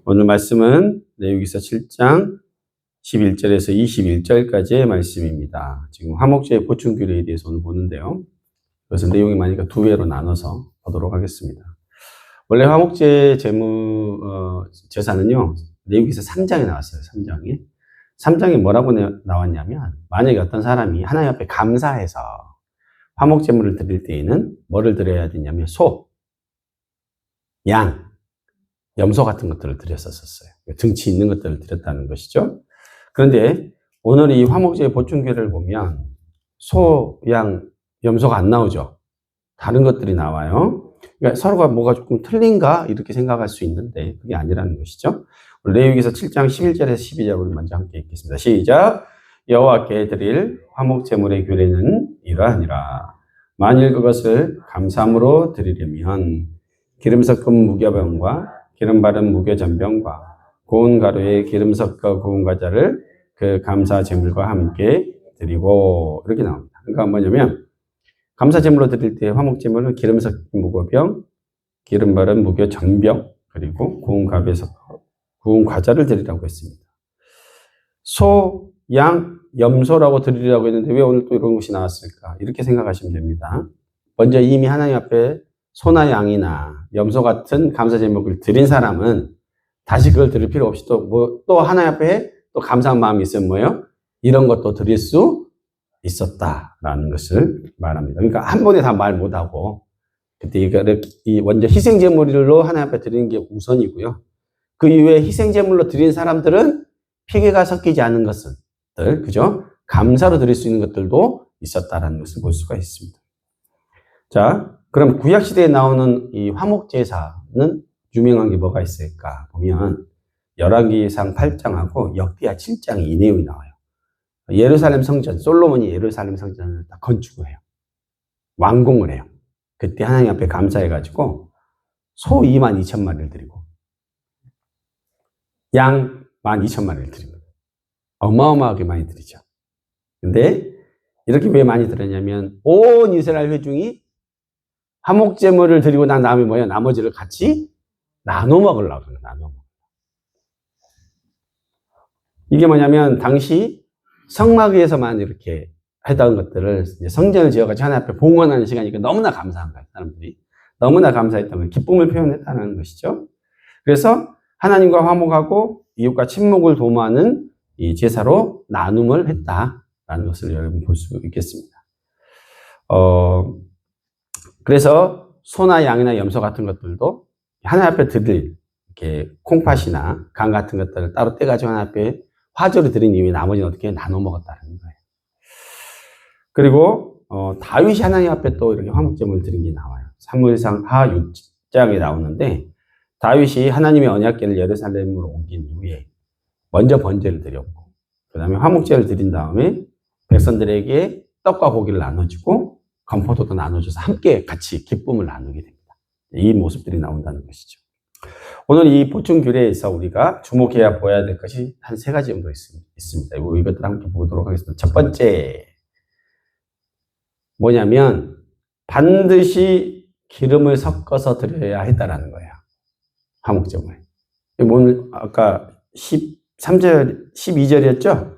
오늘 말씀은 레위기서 7장 11절에서 21절까지의 말씀입니다. 지금 화목제의 보충규례에 대해서 오늘 보는데요. 그래서 내용이 많으니까 두 회로 나눠서 보도록 하겠습니다. 원래 화목제 제사는요, 레위기서 3장에 나왔어요. 3장에 뭐라고 나왔냐면, 만약에 어떤 사람이 하나님 앞에 감사해서 화목제물을 드릴 때에는 뭐를 드려야 되냐면 소, 양, 염소 같은 것들을 드렸었어요. 등치 있는 것들을 드렸다는 것이죠. 그런데 오늘 이 화목제의 보충규례를 보면 소, 양, 염소가 안 나오죠. 다른 것들이 나와요. 그러니까 서로가 뭐가 조금 틀린가 이렇게 생각할 수 있는데 그게 아니라는 것이죠. 레위기서 7장 11절에서 12절을 먼저 함께 읽겠습니다. 시작. 여호와께 드릴 화목제물의 규례는 이러하니라. 만일 그것을 감사함으로 드리려면 기름 섞은 무교병과 기름 바른 무교전병과 고운 가루에 기름 섞어 구운 과자를 그 감사 제물과 함께 드리고, 이렇게 나옵니다. 그러니까 뭐냐면 감사 제물로 드릴 때 화목 제물은 기름 섞인 무교병, 기름 바른 무교전병, 그리고 구운 가루에 섞어 구운 과자를 드리라고 했습니다. 소, 양, 염소라고 드리라고 했는데 왜 오늘 또 이런 것이 나왔을까? 이렇게 생각하시면 됩니다. 먼저 이미 하나님 앞에 소나 양이나 염소 같은 감사 제목을 드린 사람은 다시 그걸 드릴 필요 없이 또 하나님 앞에 또 감사한 마음이 있으면 뭐예요? 이런 것도 드릴 수 있었다라는 것을 말합니다. 그러니까 한 번에 다 말 못하고 그때 이 먼저 희생 제물로 하나님 앞에 드리는 게 우선이고요. 그 이후에 희생 제물로 드린 사람들은 피계가 섞이지 않은 것들, 그죠? 감사로 드릴 수 있는 것들도 있었다라는 것을 볼 수가 있습니다. 자, 그럼 구약시대에 나오는 이 화목제사는 유명한 게 뭐가 있을까 보면 열왕기상 8장하고 역대하 7장에 이 내용이 나와요. 예루살렘 성전, 솔로몬이 예루살렘 성전을 다 건축을 해요. 완공을 해요. 그때 하나님 앞에 감사해가지고 소 22,000마리를 드리고 양 12,000마리를 드립니다. 어마어마하게 많이 드리죠. 근데 이렇게 왜 많이 드렸냐면 온 이스라엘 회중이 화목제물을 드리고 난 다음에 뭐예요? 나머지를 같이 나눠 먹으려고 그래요. 나눠 먹으려고. 이게 뭐냐면 당시 성막에서만 이렇게 했던 것들을 이제 성전을 지어가지고 하나님 앞에 봉헌하는 시간이니까 너무나 감사한 거예요. 사람들이 너무나 감사했던 거예요. 기쁨을 표현했다는 것이죠. 그래서 하나님과 화목하고 이웃과 친목을 도모하는 이 제사로 나눔을 했다라는 것을 여러분 볼 수 있겠습니다. 그래서 소나 양이나 염소 같은 것들도 하나님 앞에 드릴 이렇게 콩팥이나 간 같은 것들을 따로 떼가지고 하나님 앞에 화제로 드린 이후에 나머지는 어떻게 나눠 먹었다는 거예요. 그리고 다윗이 하나님 앞에 또 이렇게 화목제물을 드린 게 나와요. 사무엘상 하 6장에 나오는데 다윗이 하나님의 언약궤를 예루살렘으로 옮긴 이후에 먼저 번제를 드렸고 그 다음에 화목제를 드린 다음에 백성들에게 떡과 고기를 나눠주고 건포도도 나눠줘서 함께 같이 기쁨을 나누게 됩니다. 이 모습들이 나온다는 것이죠. 오늘 이 보충규례에서 우리가 주목해야 보아야 될 것이 한 3가지 정도 있습니다. 이것들 함께 보도록 하겠습니다. 첫 번째 뭐냐면 반드시 기름을 섞어서 드려야 했다라는 거예요. 화목제물. 오늘 아까 13절, 12절이었죠?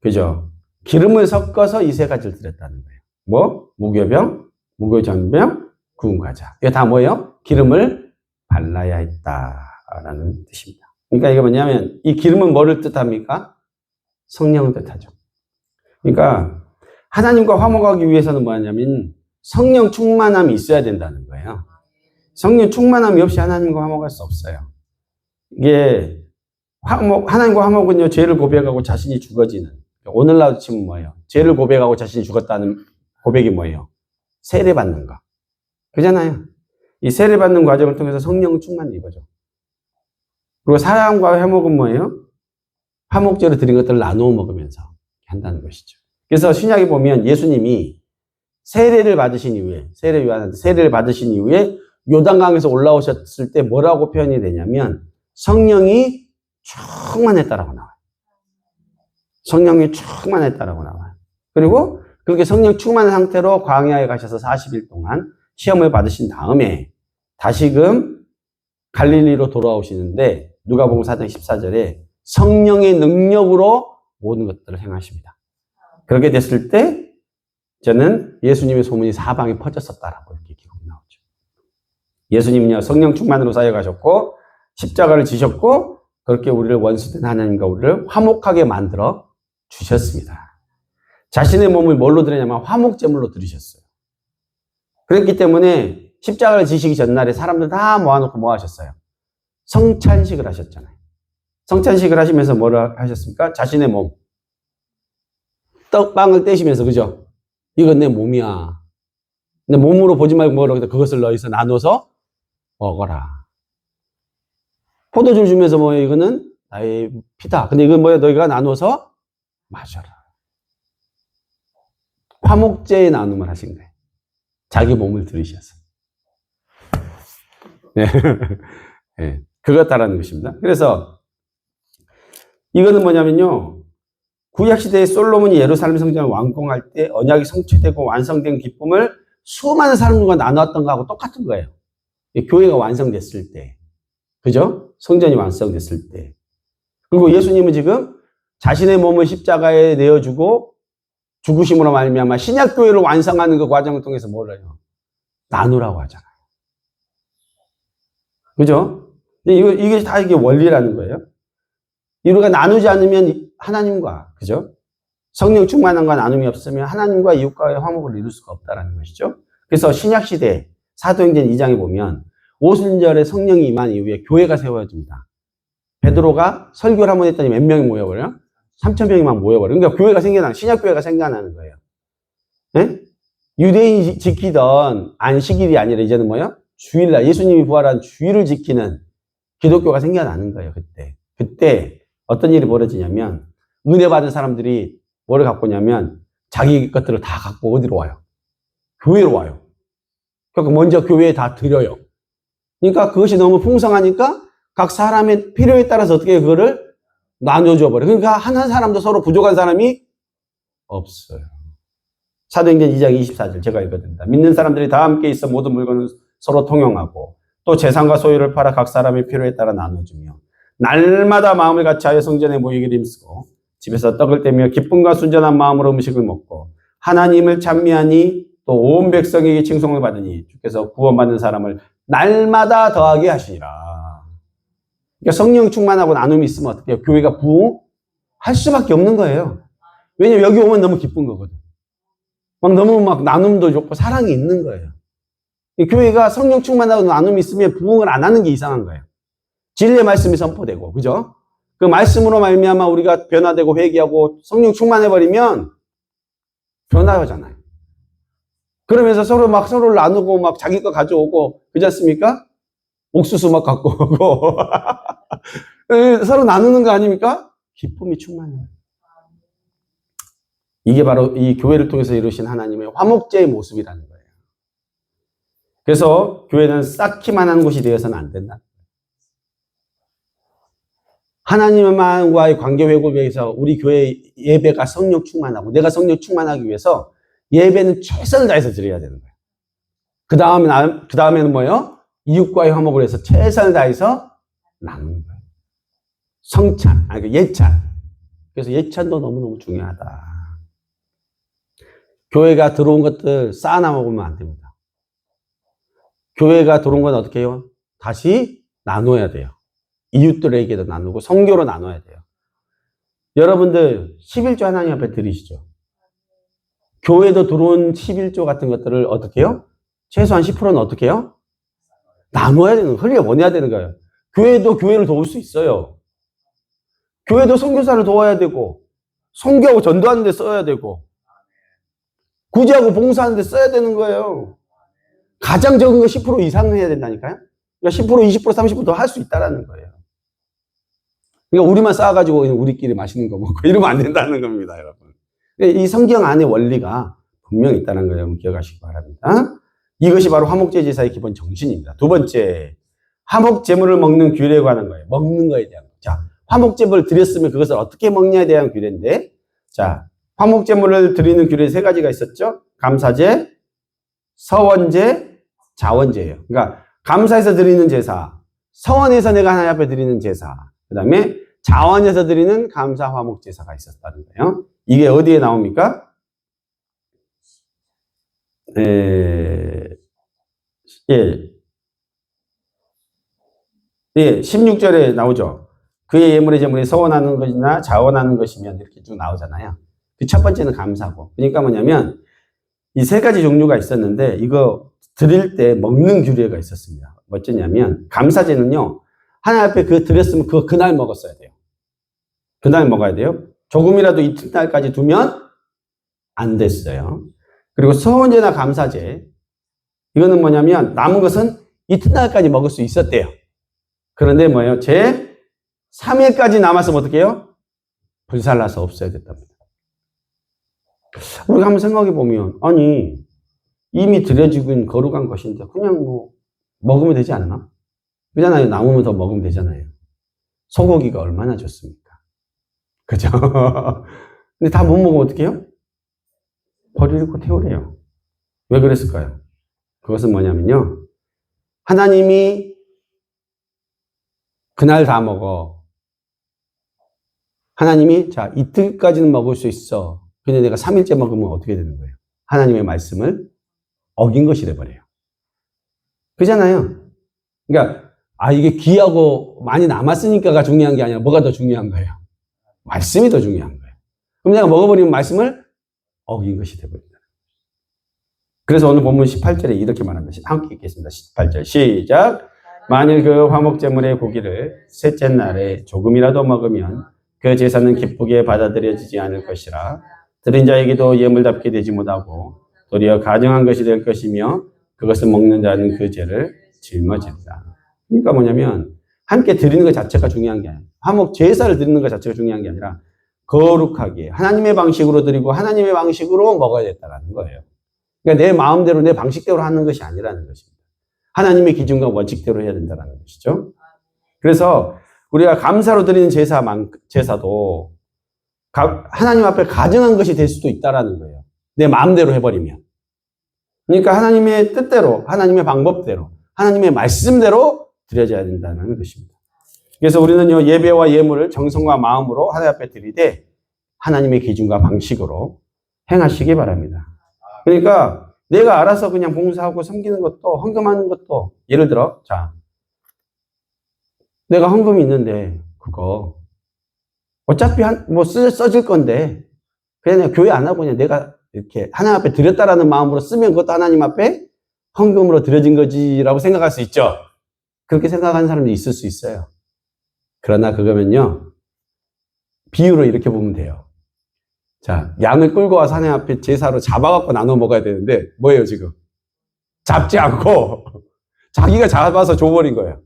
그죠? 기름을 섞어서 이 3가지를 드렸다는 거예요. 뭐? 무교병, 무교전병, 구운 과자. 이게 다 뭐예요? 기름을 발라야 했다라는 뜻입니다. 그러니까 이게 뭐냐면 이 기름은 뭐를 뜻합니까? 성령을 뜻하죠. 그러니까 하나님과 화목하기 위해서는 뭐냐면 성령 충만함이 있어야 된다는 거예요. 성령 충만함이 없이 하나님과 화목할 수 없어요. 이게 하나님과 화목은요, 죄를 고백하고 자신이 죽어지는. 오늘날 치면 뭐예요? 죄를 고백하고 자신이 죽었다는 고백이 뭐예요? 세례받는 거. 그잖아요. 이 세례받는 과정을 통해서 성령 충만이 이거죠. 그리고 사랑과 화목은 뭐예요? 화목제로 드린 것들을 나누어 먹으면서 한다는 것이죠. 그래서 신약에 보면 예수님이 세례를 받으신 이후에, 세례를 받으신 이후에 요단강에서 올라오셨을 때 뭐라고 표현이 되냐면 성령이 충만했다라고 나와요. 성령이 충만했다라고 나와요. 그리고 그렇게 성령 충만한 상태로 광야에 가셔서 40일 동안 시험을 받으신 다음에 다시금 갈릴리로 돌아오시는데 누가복음 4장 14절에 성령의 능력으로 모든 것들을 행하십니다. 그렇게 됐을 때 저는 예수님의 소문이 사방에 퍼졌었다라고 이렇게 기록이 나오죠. 예수님은요, 성령 충만으로 사역하셨고 십자가를 지셨고 그렇게 우리를 원수된 하나님과 우리를 화목하게 만들어 주셨습니다. 자신의 몸을 뭘로 드리냐면 화목제물로 드리셨어요. 그렇기 때문에 십자가를 지시기 전날에 사람들 다 모아놓고 뭐 하셨어요? 성찬식을 하셨잖아요. 성찬식을 하시면서 뭐를 하셨습니까? 자신의 몸, 떡빵을 떼시면서, 그죠? 이건 내 몸이야. 근데 몸으로 보지 말고 뭐라고 했다? 그것을 너희서 나눠서 먹어라. 포도주를 주면서 뭐예요? 이거는 나의 피다. 근데 이건 뭐예요? 너희가 나눠서 마셔라. 화목제의 나눔을 하신 거예요. 자기 몸을 들이셔서. 네. 네. 그렇다라는 것입니다. 그래서 이거는 뭐냐면요. 구약시대에 솔로몬이 예루살렘 성전을 완공할 때 언약이 성취되고 완성된 기쁨을 수많은 사람들과 나눴던 거하고 똑같은 거예요. 교회가 완성됐을 때. 그죠? 성전이 완성됐을 때. 그리고 예수님은 지금 자신의 몸을 십자가에 내어주고 죽으심으로 말미암아 신약교회를 완성하는 그 과정을 통해서 뭘 해요? 나누라고 하잖아요. 그죠? 이게 다 이게 원리라는 거예요. 우리가 나누지 않으면 하나님과, 그죠? 성령 충만함과 나눔이 없으면 하나님과 이웃과의 화목을 이룰 수가 없다는 것이죠. 그래서 신약시대 사도행전 2장에 보면 오순절에 성령이 임한 이후에 교회가 세워집니다. 베드로가 설교를 한번 했더니 몇 명이 모여버려요? 3,000명이 막 모여버려요. 그러니까 교회가 생겨나는, 신약교회가 생겨나는 거예요. 네? 유대인이 지키던 안식일이 아니라 이제는 뭐예요? 주일날, 예수님이 부활한 주일을 지키는 기독교가 생겨나는 거예요, 그때. 그때 어떤 일이 벌어지냐면, 은혜 받은 사람들이 뭐를 갖고 오냐면, 자기 것들을 다 갖고 어디로 와요? 교회로 와요. 그러니까 먼저 교회에 다 드려요. 그러니까 그것이 너무 풍성하니까 각 사람의 필요에 따라서 어떻게 그거를 나눠줘 버려요. 그러니까 한 사람도 서로 부족한 사람이 없어요. 사도행전 2장 24절 제가 읽어드립니다. 믿는 사람들이 다 함께 있어 모든 물건을 서로 통용하고 또 재산과 소유를 팔아 각 사람의 필요에 따라 나눠주며 날마다 마음을 같이하여 성전에 모이기를 힘쓰고 집에서 떡을 떼며 기쁨과 순전한 마음으로 음식을 먹고 하나님을 찬미하니 또 온 백성에게 칭송을 받으니 주께서 구원받는 사람을 날마다 더하게 하시니라. 그러니까 성령 충만하고 나눔이 있으면 어떻게 해요? 교회가 부흥할 수밖에 없는 거예요. 왜냐면 여기 오면 너무 기쁜 거거든. 막 너무 막 나눔도 좋고 사랑이 있는 거예요. 교회가 성령 충만하고 나눔이 있으면 부흥을 안 하는 게 이상한 거예요. 진리의 말씀이 선포되고, 그죠? 그 말씀으로 말미암아 우리가 변화되고 회개하고 성령 충만해버리면 변화하잖아요. 그러면서 서로 막 서로를 나누고 막 자기 거 가져오고, 그렇지 않습니까? 옥수수 막 갖고 오고. 서로 나누는 거 아닙니까? 기쁨이 충만해요. 이게 바로 이 교회를 통해서 이루신 하나님의 화목제의 모습이라는 거예요. 그래서 교회는 쌓기만 하는 곳이 되어서는 안 된다. 하나님과의 관계 회복을 위해서 우리 교회 예배가 성령 충만하고 내가 성령 충만하기 위해서 예배는 최선을 다해서 드려야 되는 거예요. 그 다음에는 뭐예요? 이웃과의 화목을 해서 최선을 다해서 나누는 거예요. 성찬, 예찬. 그래서 예찬도 너무너무 중요하다. 교회가 들어온 것들 쌓아나 먹으면 안 됩니다. 교회가 들어온 건 어떻게 해요? 다시 나눠야 돼요. 이웃들에게도 나누고 성교로 나눠야 돼요. 여러분들 11조 하나님 앞에 드리시죠. 교회도 들어온 11조 같은 것들을 어떻게 해요? 최소한 10%는 어떻게 해요? 나눠야 되는 거예요. 흘려보내야 되는 거예요. 교회도 교회를 도울 수 있어요. 교회도 선교사를 도와야 되고 선교하고 전도하는 데 써야 되고 구제하고 봉사하는 데 써야 되는 거예요. 가장 적은 거 10% 이상 해야 된다니까요. 그러니까 10%, 20%, 30% 더 할 수 있다는 거예요. 그러니까 우리만 쌓아가지고 우리끼리 맛있는 거 먹고 이러면 안 된다는 겁니다, 여러분. 이 성경 안에 원리가 분명히 있다는 걸 여러분 기억하시기 바랍니다. 이것이 바로 화목제 제사의 기본 정신입니다. 두 번째, 화목제물을 먹는 규례에 관한 거예요. 먹는 거에 대한 거. 자, 화목제물을 드렸으면 그것을 어떻게 먹냐에 대한 규례인데, 자, 화목제물을 드리는 규례 세 가지가 있었죠. 감사제, 서원제, 자원제예요. 그러니까 감사해서 드리는 제사, 서원에서 내가 하나님 앞에 드리는 제사, 그 다음에 자원에서 드리는 감사 화목 제사가 있었다는 거예요. 이게 어디에 나옵니까? 예, 16절에 나오죠. 그의 예물의 제물이 서원하는 것이나 자원하는 것이면 이렇게 쭉 나오잖아요. 그 첫 번째는 감사고. 그러니까 뭐냐면 이 세 가지 종류가 있었는데 이거 드릴 때 먹는 규례가 있었습니다. 어쩌냐면 감사제는요. 하나님 앞에 그 드렸으면 그날 먹었어야 돼요. 그날 먹어야 돼요. 조금이라도 이튿날까지 두면 안 됐어요. 그리고 서원제나 감사제 이거는 뭐냐면 남은 것은 이튿날까지 먹을 수 있었대요. 그런데 뭐예요? 제 3일까지 남았으면 어떻게 해요? 불살라서 없어야 됐답니다. 우리가 한번 생각해 보면 아니 이미 드려지고 있는 거룩한 것인데 그냥 뭐 먹으면 되지 않나? 그잖아요. 남으면 더 먹으면 되잖아요. 소고기가 얼마나 좋습니까? 그죠? 근데 다 못 먹으면 어떻게 해요? 버리고 태우래요. 왜 그랬을까요? 그것은 뭐냐면요. 하나님이 그날 다 먹어. 하나님이 자 이틀까지는 먹을 수 있어. 근데 내가 3일째 먹으면 어떻게 되는 거예요? 하나님의 말씀을 어긴 것이 돼버려요. 그잖아요. 그러니까 이게 귀하고 많이 남았으니까가 중요한 게 아니라 뭐가 더 중요한 거예요? 말씀이 더 중요한 거예요. 그럼 내가 먹어버리면 말씀을 어긴 것이 돼버린다. 그래서 오늘 본문 18절에 이렇게 말합니다. 함께 읽겠습니다. 18절 시작. 만일 그 화목제물의 고기를 셋째 날에 조금이라도 먹으면 그 제사는 기쁘게 받아들여지지 않을 것이라 드린 자에게도 예물답게 되지 못하고 도리어 가증한 것이 될 것이며 그것을 먹는 자는 그 죄를 짊어진다. 그러니까 뭐냐면 함께 드리는 것 자체가 중요한 게 아니라 화목 제사를 드리는 것 자체가 중요한 게 아니라 거룩하게 하나님의 방식으로 드리고 하나님의 방식으로 먹어야 됐다는 거예요. 그러니까 내 마음대로 내 방식대로 하는 것이 아니라는 것입니다. 하나님의 기준과 원칙대로 해야 된다는 것이죠. 그래서 우리가 감사로 드리는 제사도 하나님 앞에 가증한 것이 될 수도 있다는 거예요. 내 마음대로 해버리면. 그러니까 하나님의 뜻대로, 하나님의 방법대로, 하나님의 말씀대로 드려져야 된다는 것입니다. 그래서 우리는요, 예배와 예물을 정성과 마음으로 하나님 앞에 드리되 하나님의 기준과 방식으로 행하시기 바랍니다. 그러니까 내가 알아서 그냥 봉사하고 섬기는 것도, 헌금하는 것도, 예를 들어, 자, 내가 헌금이 있는데, 그거, 어차피 써질 건데, 그냥 교회 안 하고 그냥 내가 이렇게 하나님 앞에 드렸다라는 마음으로 쓰면 그것도 하나님 앞에 헌금으로 드려진 거지라고 생각할 수 있죠. 그렇게 생각하는 사람도 있을 수 있어요. 그러나 그거면요, 비유로 이렇게 보면 돼요. 자, 양을 끌고 와서 하나님 앞에 제사로 잡아갖고 나눠 먹어야 되는데, 뭐예요, 지금? 잡지 않고, 자기가 잡아서 줘버린 거예요.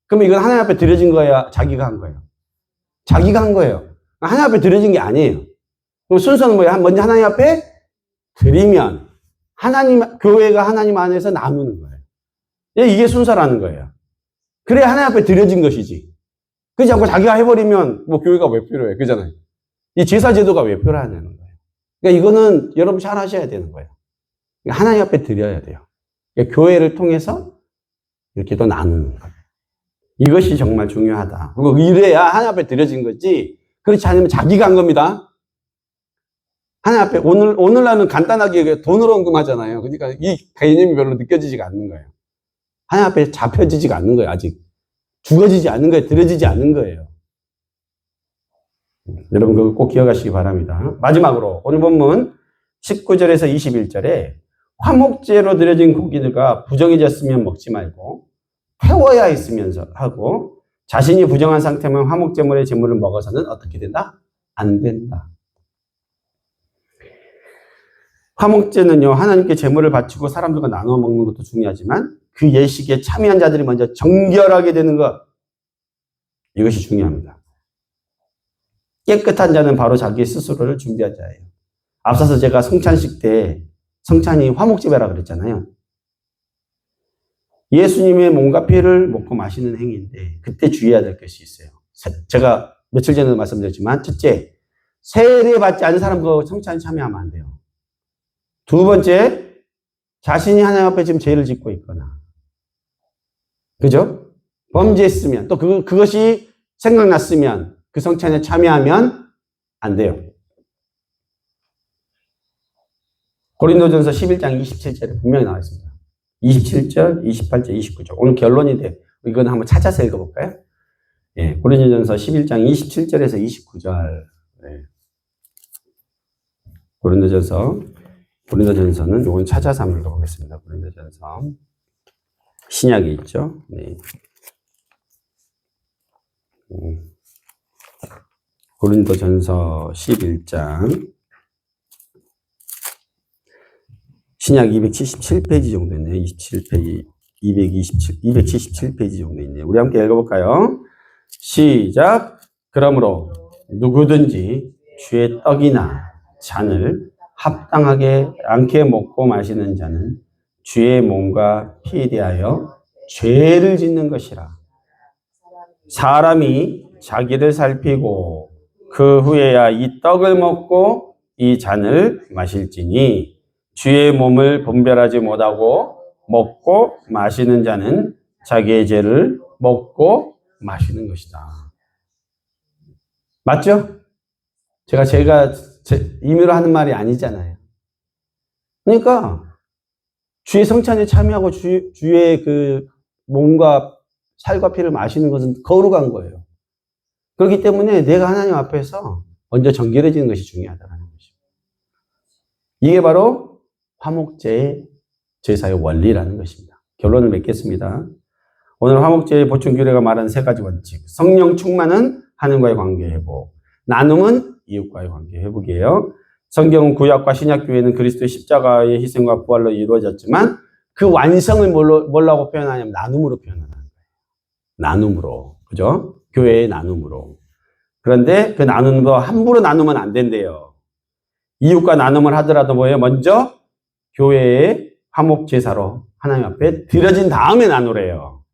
그러면 이건 하나님 앞에 드려진 거야? 자기가 한 거예요? 자기가 한 거예요. 하나님 앞에 드려진 게 아니에요. 그럼 순서는 뭐예요? 먼저 하나님 앞에 드리면, 교회가 하나님 안에서 나누는 거예요. 이게 순서라는 거예요. 그래, 하나님 앞에 드려진 것이지. 그렇지 않고 자기가 해버리면, 교회가 왜 필요해? 그잖아요. 이 제사제도가 왜 필요하냐는 거예요. 그러니까 이거는 여러분 잘 하셔야 되는 거예요. 그러니까 하나님 앞에 드려야 돼요. 그러니까 교회를 통해서 이렇게 또 나누는 거예요. 이것이 정말 중요하다. 그리고 이래야 하나님 앞에 드려진 거지, 그렇지 않으면 자기가 한 겁니다. 하나님 앞에, 오늘날은 간단하게 돈으로 헌금하잖아요. 그러니까 이 개념이 별로 느껴지지가 않는 거예요. 하나님 앞에 잡혀지지가 않는 거예요, 아직. 죽어지지 않는 거예요. 드려지지 않는 거예요. 여러분 그거 꼭 기억하시기 바랍니다. 마지막으로 오늘 본문 19절에서 21절에 화목제로 드려진 고기들과 부정해졌으면 먹지 말고 태워야 했으면서 하고 자신이 부정한 상태면 화목제물의 제물을 먹어서는 어떻게 된다? 안 된다. 화목제는요, 하나님께 제물을 바치고 사람들과 나눠 먹는 것도 중요하지만 그 예식에 참여한 자들이 먼저 정결하게 되는 것, 이것이 중요합니다. 깨끗한 자는 바로 자기 스스로를 준비한 자예요. 앞서서 제가 성찬식 때 성찬이 화목제배라 그랬잖아요. 예수님의 몸과 피를 먹고 마시는 행위인데 그때 주의해야 될 것이 있어요. 제가 며칠 전에도 말씀드렸지만 첫째, 세례 받지 않은 사람 그 성찬에 참여하면 안 돼요. 두 번째, 자신이 하나님 앞에 지금 죄를 짓고 있거나, 그죠? 범죄했으면, 또 그것이 생각났으면 그 성찬에 참여하면 안 돼요. 고린도전서 11장 27절에 분명히 나와 있습니다. 27절, 28절, 29절. 오늘 결론인데 이건 한번 찾아서 읽어볼까요? 예, 고린도전서 11장 27절에서 29절. 네. 고린도전서는 이건 찾아서 한번 읽어보겠습니다. 고린도전서. 신약이 있죠? 네. 고린도전서 11장. 신약 277페이지 정도 있네요. 27페이지, 277페이지 정도 있네요. 우리 함께 읽어볼까요? 시작. 그러므로 누구든지 주의 떡이나 잔을 합당하게 않게 먹고 마시는 자는 주의 몸과 피에 대하여 죄를 짓는 것이라. 사람이 자기를 살피고 그 후에야 이 떡을 먹고 이 잔을 마실지니 주의 몸을 분별하지 못하고 먹고 마시는 자는 자기의 죄를 먹고 마시는 것이다. 맞죠? 제가 임의로 하는 말이 아니잖아요. 그러니까 주의 성찬에 참여하고 주의 그 몸과 살과 피를 마시는 것은 거룩한 거예요. 그렇기 때문에 내가 하나님 앞에서 먼저 정결해지는 것이 중요하다는 것입니다. 이게 바로 화목제의 제사의 원리라는 것입니다. 결론을 맺겠습니다. 오늘 화목제의 보충 규례가 말하는 세 가지 원칙. 성령 충만은 하나님과의 관계 회복, 나눔은 이웃과의 관계 회복이에요. 성경은 구약과 신약 교회는 그리스도의 십자가의 희생과 부활로 이루어졌지만 그 완성을 뭐라고 표현하냐면 나눔으로 표현하는 거예요. 나눔으로. 그죠? 교회의 나눔으로. 그런데 그 나눔도 함부로 나누면 안 된대요. 이웃과 나눔을 하더라도 뭐예요? 먼저 교회의 화목제사로 하나님 앞에 드려진 다음에 나누래요.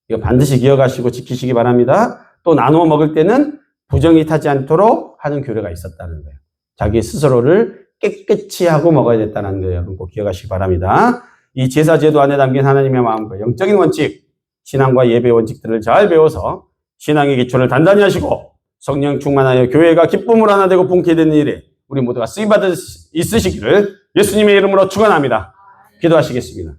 이거 반드시 기억하시고 지키시기 바랍니다. 또 나누어 먹을 때는 부정이 타지 않도록 하는 교례가 있었다는 거예요. 자기 스스로를 깨끗이 하고 먹어야 됐다는 거예요. 여러분 꼭 기억하시기 바랍니다. 이 제사제도 안에 담긴 하나님의 마음과 영적인 원칙, 신앙과 예배 원칙들을 잘 배워서 신앙의 기초를 단단히 하시고 성령 충만하여 교회가 기쁨으로 하나 되고 분케되는 일에 우리 모두가 쓰임받을 수 있으시기를 예수님의 이름으로 축원합니다. 기도하시겠습니다.